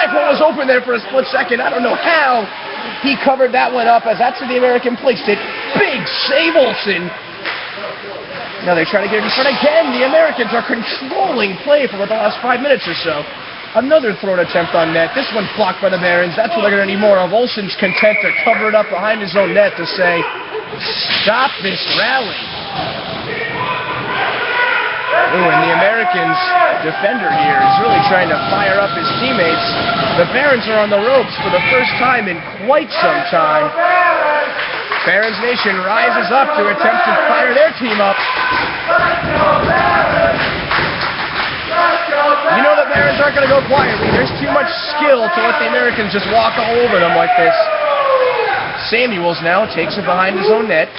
dive hole was open there for a split second. I don't know how he covered that one up, as that's where the American placed it. Big save, Olsen. Now they try to get it in front again. The Americans are controlling play for the last 5 minutes or so. Another thrown attempt on net. This one blocked by the Barons. That's what they're going to need more of. Olsen's content to cover it up behind his own net to say, stop this rally. Ooh, and the Americans' defender here is really trying to fire up his teammates. The Barons are on the ropes for the first time in quite some time. Barons Nation rises up to attempt to fire their team up. You know the Barons aren't going to go quietly. There's too much skill to let the Americans just walk all over them like this. Samuels now takes it behind his own net.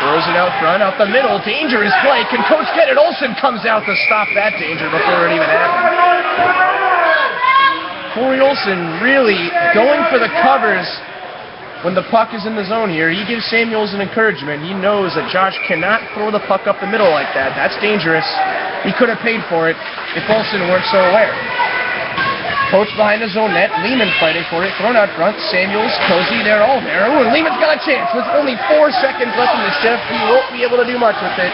Throws it out front, out the middle. Dangerous play. Can Coach get it? Olsen comes out to stop that danger before it even happened. Corey Olsen really going for the covers when the puck is in the zone here. He gives Samuels an encouragement. He knows that Josh cannot throw the puck up the middle like that. That's dangerous. He could have paid for it if Olsen weren't so aware. Coach behind his own net. Lehman fighting for it. Thrown out front. Samuels, Cozy, they're all there. Ooh, and Lehman's got a chance. With only 4 seconds left in the shift, he won't be able to do much with it.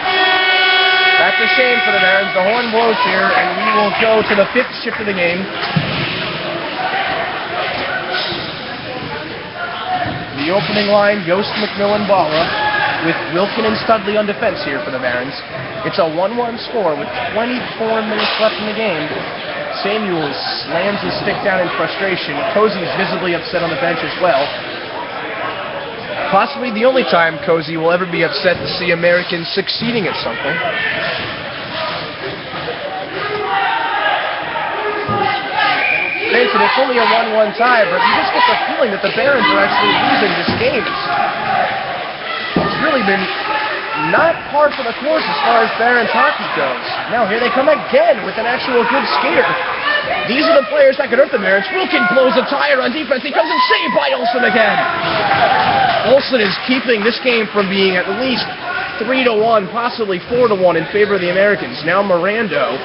That's a shame for the Barons. The horn blows here, and we will go to the 5th shift of the game. The opening line, Yost, McMillan, Bala, with Wilkin and Studley on defense here for the Barons. It's a 1-1 score with 24 minutes left in the game. Samuels slams his stick down in frustration. Cozy's visibly upset on the bench as well. Possibly the only time Cozy will ever be upset to see Americans succeeding at something. It's only a 1-1 tie, but you just get the feeling that the Barons are actually losing this game. It's really been not par for the course as far as Barons hockey goes. Now here they come again with an actual good skater. These are the players that could hurt the Barons. Wilkin blows a tire on defense. He comes and saved by Olsen again. Olsen is keeping this game from being at least 3-1, possibly 4-1 in favor of the Americans. Now Mirando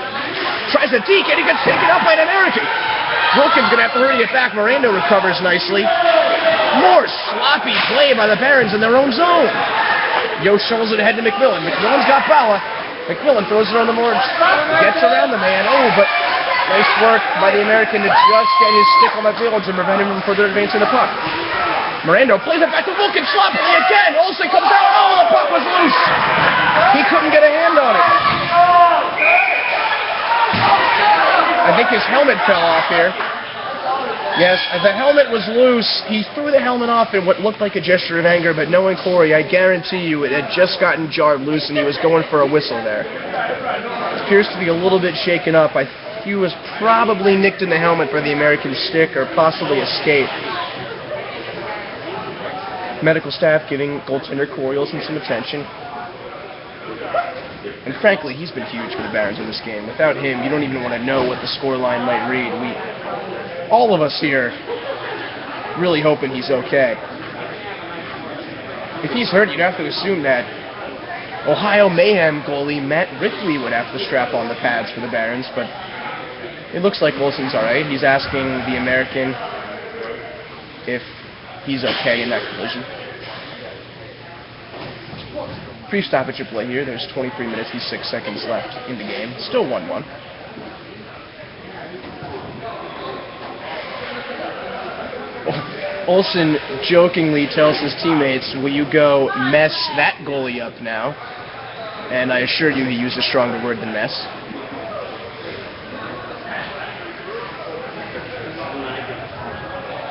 tries to deke and he gets taken up by an American. Wilkin's going to have to hurry it back. Mirando recovers nicely. More sloppy play by the Barons in their own zone. Yost shovels it ahead to McMillan. McMillan's got Bala. McMillan throws it on the board. Gets around the man. Oh, but nice work by the American to just get his stick on the field to prevent him from further advancing the puck. Mirando plays it back to Wilkin sloppily again. Olsen comes out. Oh, the puck was loose. He couldn't get a hand on it. I think his helmet fell off here. Yes, the helmet was loose. He threw the helmet off in what looked like a gesture of anger, but knowing Corey, I guarantee you it had just gotten jarred loose and he was going for a whistle there. It appears to be a little bit shaken up. He was probably nicked in the helmet for the American stick or possibly a skate. Medical staff giving goaltender Corey Olsen some attention. And frankly, he's been huge for the Barons in this game. Without him, you don't even want to know what the scoreline might read. All of us here really hoping he's okay. If he's hurt, you'd have to assume that Ohio Mayhem goalie Matt Rickley would have to strap on the pads for the Barons, but it looks like Olsen's alright. He's asking the American if he's okay in that collision. Brief stoppage of play here. There's 23 minutes and 6 seconds left in the game. Still 1-1. Olsen jokingly tells his teammates, will you go mess that goalie up now? And I assure you he used a stronger word than mess.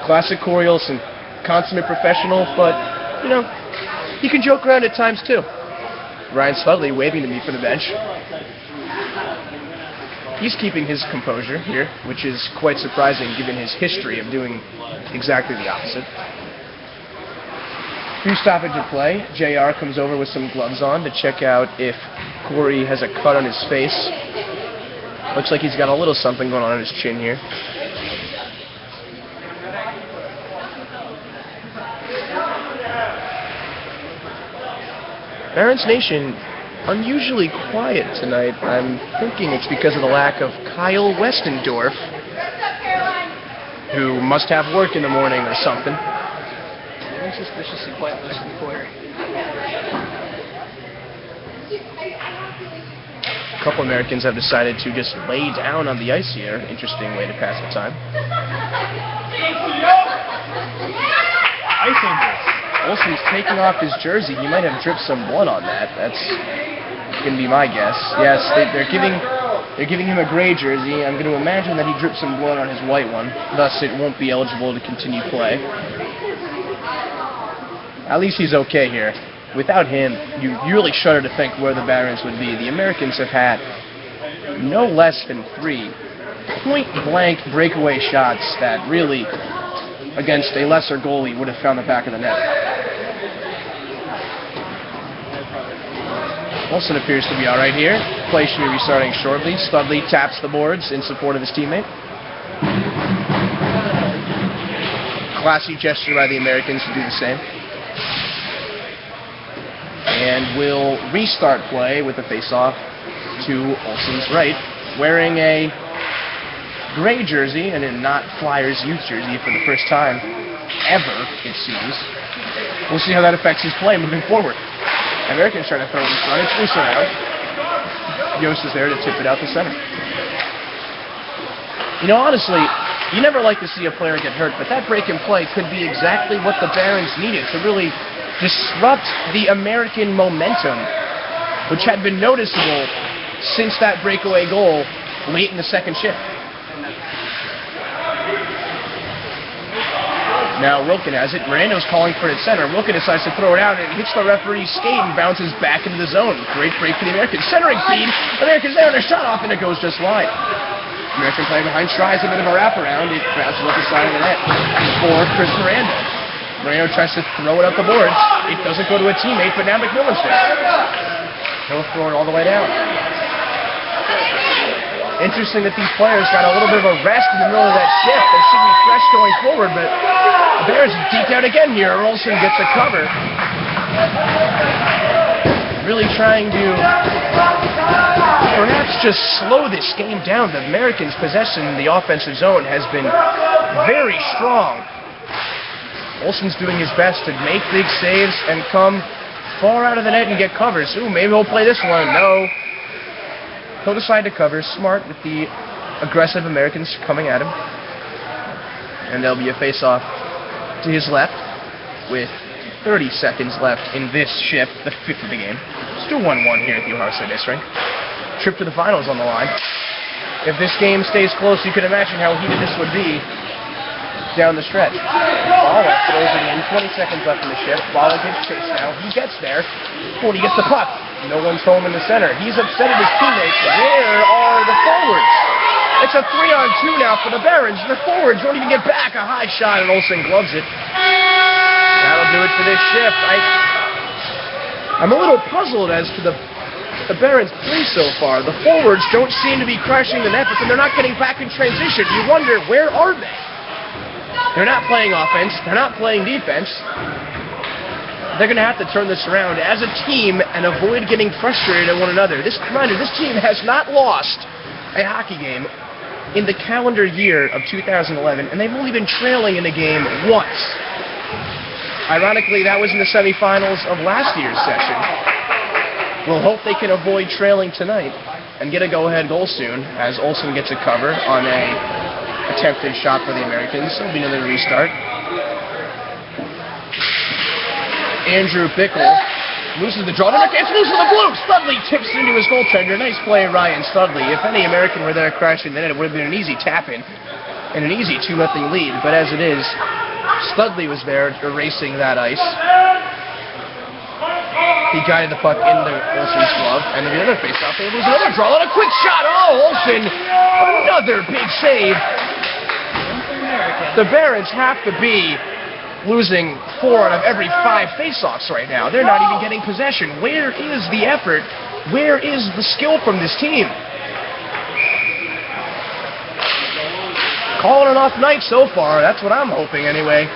Classic Corey Olsen. Consummate professional, but, you know, he can joke around at times too. Ryan Studley waving to me from the bench. He's keeping his composure here, which is quite surprising given his history of doing exactly the opposite. Brief stoppage of play. JR comes over with some gloves on to check out if Corey has a cut on his face. Looks like he's got a little something going on his chin here. Barons Nation, unusually quiet tonight. I'm thinking it's because of the lack of Kyle Westendorf. who must have work in the morning or something. Moving suspiciously quite loose in the corner. A couple Americans have decided to just lay down on the ice here. Interesting way to pass the time. Ice Angels. Olsen's taking off his jersey. He might have dripped some blood on that. That's going to be my guess. Yes, they're giving him a gray jersey. I'm going to imagine that he dripped some blood on his white one. Thus, it won't be eligible to continue play. At least he's okay here. Without him, you really shudder to think where the Barons would be. The Americans have had no less than 3 point-blank breakaway shots that really, against a lesser goalie, would have found the back of the net. Olsen appears to be all right here. Play should be restarting shortly. Studley taps the boards in support of his teammate. Classy gesture by the Americans to do the same. And will restart play with a face-off to Olsen's right, wearing a gray jersey and a not Flyers youth jersey for the first time ever, it seems. We'll see how that affects his play moving forward. Americans trying to throw it in front. It's loose around. Yost is there to tip it out the center. You know, honestly, you never like to see a player get hurt, but that break in play could be exactly what the Barons needed to really disrupt the American momentum, which had been noticeable since that breakaway goal late in the second shift. Now Wilkin has it. Mirando's calling for it at center. Wilkin decides to throw it out, and it hits the referee's skate and bounces back into the zone. Great break for the Americans. Centering feed. Americans there, and a shot off, and it goes just wide. American play behind tries a bit of a wraparound. It bounces off the side of the net for Chris Miranda. Miranda tries to throw it up the boards. It doesn't go to a teammate, but now McMillan's there. He'll throw it all the way down. Interesting that these players got a little bit of a rest in the middle of that shift. They should be fresh going forward, but the Bears deep out again here. Olsen gets a cover. Really trying to perhaps just slow this game down. The Americans' possession in the offensive zone has been very strong. Olsen's doing his best to make big saves and come far out of the net and get covers. Ooh, maybe he'll play this one. No. He'll decide to cover. Smart with the aggressive Americans coming at him. And there'll be a face-off to his left with 30 seconds left in this shift, the 5th of the game. Still 1-1 here at the Ohio State Ice Rink. Trip to the finals on the line. If this game stays close, you can imagine how heated this would be down the stretch. Balla throws it in. 20 seconds left in the shift. Balla gets chased now. He gets there. He gets the puck. No one's home in the center. He's upset at his teammates. Where are the forwards? It's a 3-on-2 now for the Barons. The forwards don't even get back. A high shot, and Olsen gloves it. That'll do it for this shift. I'm a little puzzled as to the Barons' play so far. The forwards don't seem to be crashing the net, but then they're not getting back in transition. You wonder, where are they? They're not playing offense. They're not playing defense. They're going to have to turn this around as a team and avoid getting frustrated at one another. Reminder, this team has not lost a hockey game in the calendar year of 2011, and they've only been trailing in a game once. Ironically, that was in the semifinals of last year's session. We'll hope they can avoid trailing tonight and get a go-ahead goal soon as Olsen gets a cover on a attempted shot for the Americans. There'll be another restart. Andrew Bickle loses the draw. It's loose with the blue. Studley tips into his goaltender. Nice play, Ryan Studley. If any American were there crashing the net, it would have been an easy tap-in and an easy 2-0 lead. But as it is, Studley was there erasing that ice. He guided the puck into Olsen's glove, and then the other face-off, there was another draw, and a quick shot. Oh, Olsen, another big save. The Barons have to be losing 4 out of every 5 face-offs right now. They're not even getting possession. Where is the effort? Where is the skill from this team? Calling it off night so far. That's what I'm hoping anyway.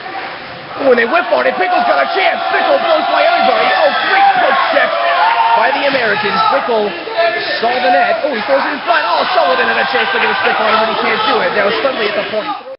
When they whip on it, Bickle's got a chance. Bickle blows by everybody. Oh, great poke check by the Americans. Bickle saw the net. Oh, he throws it in front. Oh, Sullivan had a chance to get a stick on him, but he can't do it. Now Studley at the point.